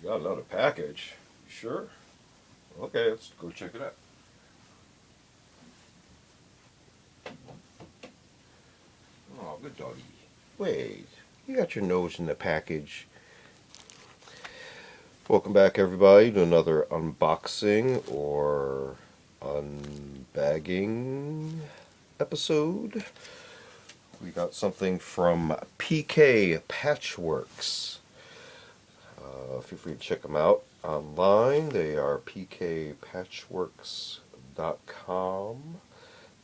Got another package. Sure. Okay, let's go check it out. Oh, good doggy. Wait, you got your nose in the package. Welcome back, everybody, to another unboxing or unbagging episode. We got something from PK Patchworks. Feel free to check them out online. They are pkpatchworks.com,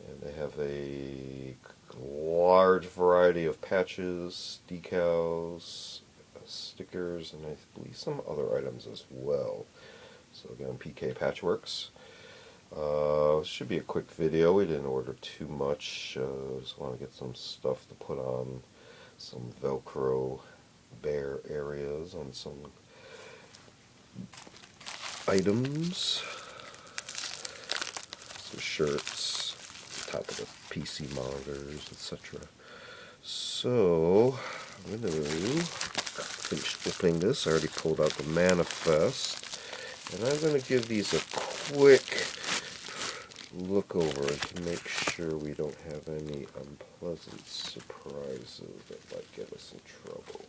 and they have a large variety of patches, decals, stickers, and I believe some other items as well. So again, PK Patchworks. Should be a quick video. We didn't order too much. Just want to get some stuff to put on some Velcro bare areas on some items. Some shirts, top of the PC monitors, etc. So, I'm going to finish opening this. I already pulled out the manifest. And I'm going to give these a quick look over to make sure we don't have any unpleasant surprises that might get us in trouble.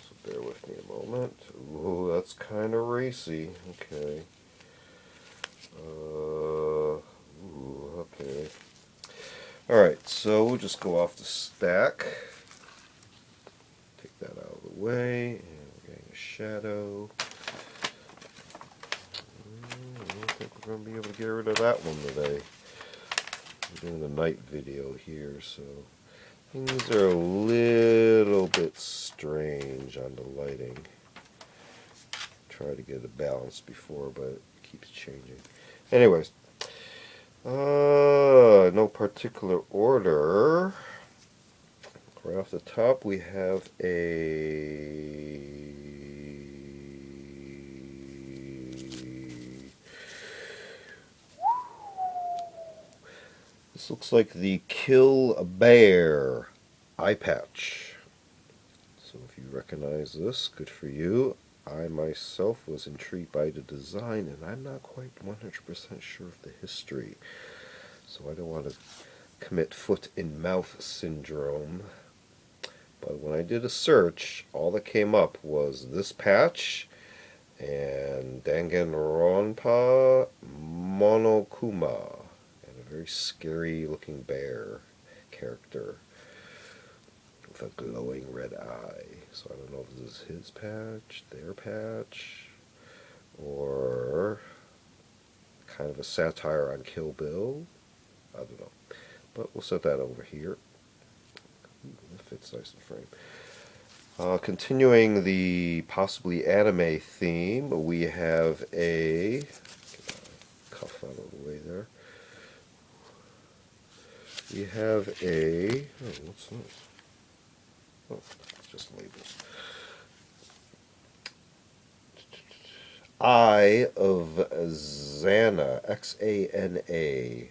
So bear with me a moment. Ooh, that's kind of racy. Okay. Okay. Alright, so we'll just go off the stack. Take that out of the way. And we're getting a shadow. I don't think we're going to be able to get rid of that one today. We're doing a night video here, so things are a little bit strange on the lighting. Try to get a balance before, but it keeps changing. Anyways, no particular order. Right off the top, we have a this looks like the Kill a Bear eye patch. So if you recognize this, good for you. I myself was intrigued by the design, and I'm not quite 100% sure of the history. So I don't want to commit foot and mouth syndrome. But when I did a search, all that came up was this patch and Danganronpa Monokuma, and a very scary looking bear character with a glowing red eye. So I don't know if this is his patch, their patch, or kind of a satire on Kill Bill. I don't know. But we'll set that over here. Ooh, that fits nice in frame. Continuing the possibly anime theme, we have a cuff out of the way there. We have a what's this? Oh, it's just labels. Eye of Xana, Xana.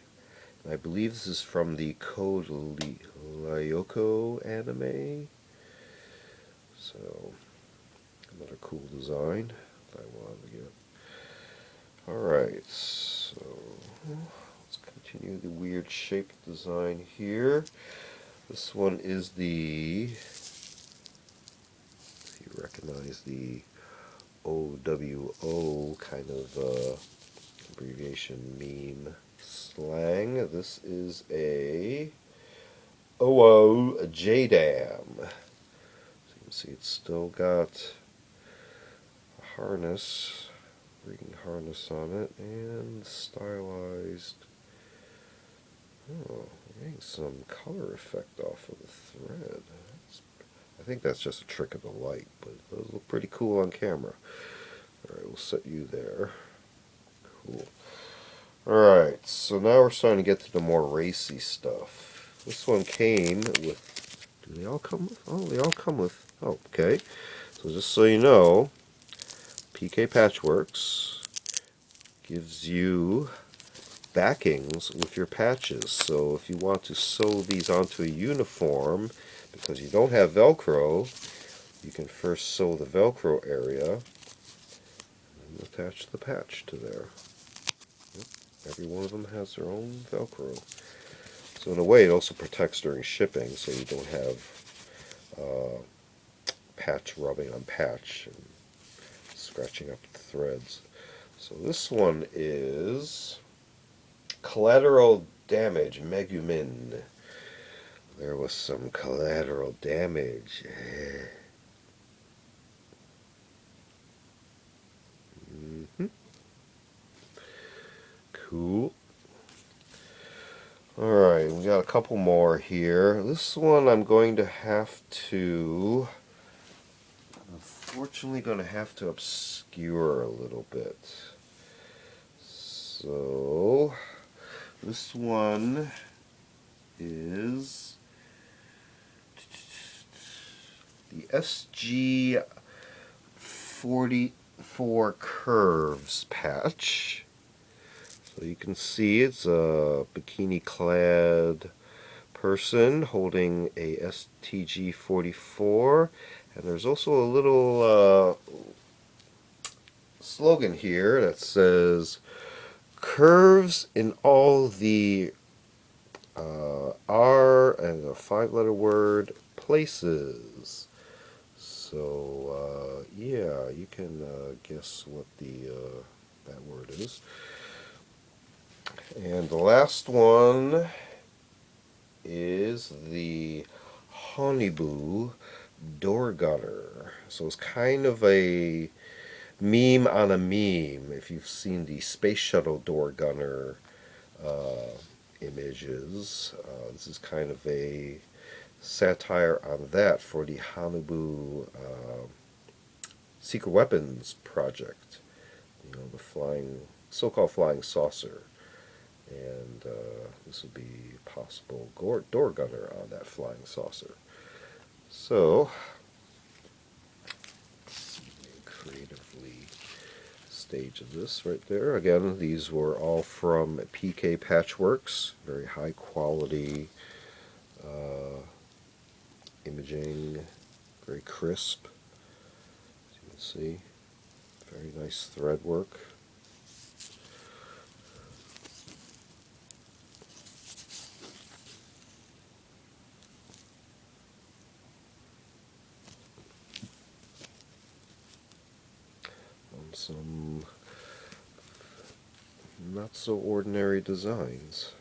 I believe this is from the Code Lyoko anime. So, another cool design that I wanted to get. Alright, so let's continue the weird shaped design here. This one is the, if you recognize the OWO kind of abbreviation meme slang. This is a OO J-Dam. So you can see it's still got a harness, ring harness on it, and stylized. Oh, we're getting some color effect off of the thread. I think that's just a trick of the light, but those look pretty cool on camera. Alright, we'll set you there. Cool. Alright, so now we're starting to get to the more racy stuff. This one came with, do they all come with? Oh, they all come with, oh, okay. So just so you know, PK Patchworks gives you backings with your patches. So if you want to sew these onto a uniform, because you don't have Velcro, you can first sew the Velcro area and attach the patch to there. Yep. Every one of them has their own Velcro. So in a way, it also protects during shipping, so you don't have patch rubbing on patch and scratching up the threads. So this one is collateral damage, Megumin. There was some collateral damage. Cool. Alright, we got a couple more here. This one I'm going to have to, unfortunately, going to have to obscure a little bit. So, this one is the SG44 Curves patch. So you can see it's a bikini-clad person holding a STG44, and there's also a little slogan here that says curves in all the R and a 5-letter word places. So yeah, you can guess what the that word is. And the last one is the Honeyboo Door Gunner. So it's kind of a meme on a meme. If you've seen the Space Shuttle Door Gunner images, this is kind of a satire on that for the Honeyboo Secret Weapons project. You know, the so-called flying saucer. And this would be a possible door gunner on that flying saucer. So, creatively stage of this right there. Again, these were all from PK Patchworks. Very high quality imaging, very crisp. As you can see, very nice thread work. Some not so ordinary designs.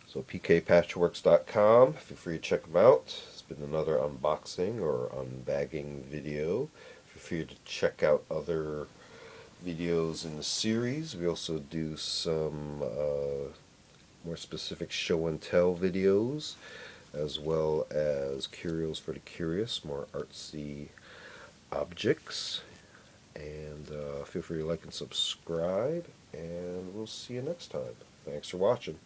So pkpatchworks.com, feel free to check them out. It's been another unboxing or unbagging video. Feel free to check out other videos in the series. We also do some more specific show and tell videos, as well as curios for the curious, more artsy objects. And feel free to like and subscribe, and we'll see you next time. Thanks for watching.